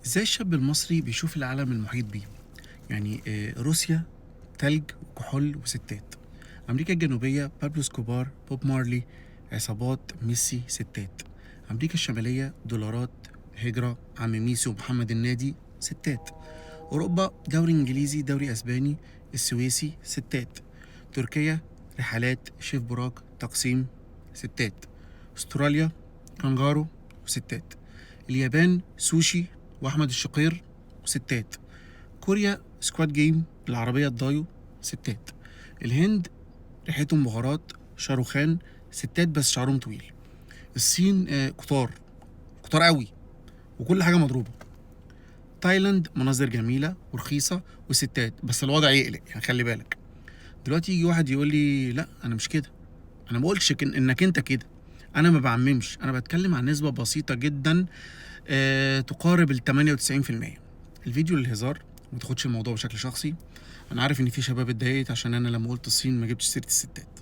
ازاي الشاب المصري بيشوف العالم المحيط بيه؟ يعني روسيا تلج وكحول وستات. أمريكا الجنوبية بابلو سكوبار بوب مارلي عصابات ميسي ستات. أمريكا الشمالية دولارات هجرة عم ميسي ومحمد النادي ستات. أوروبا دوري إنجليزي دوري أسباني السويسي ستات. تركيا رحلات شيف براك تقسيم ستات. أستراليا كانجارو وستات. اليابان سوشي وأحمد الشقير وستات. كوريا سكواد جيم العربية الضايو ستات. الهند ريحتهم بهارات شاروخان ستات بس شعرهم طويل. الصين كتار كتار قوي وكل حاجة مضروبة. تايلاند مناظر جميلة ورخيصة وستات بس الوضع يقلق، يعني خلي بالك. دلوقتي يجي واحد يقول لي لا أنا مش كده، أنا ما قلتش إنك أنت كده، أنا ما بعممش، أنا بتكلم عن نسبة بسيطة جدا تقارب ال 98%. الفيديو للهزار، ما تاخدش الموضوع بشكل شخصي. انا عارف ان في شباب اتضايقت عشان انا لما قلت الصين ما جبتش سيره الستات.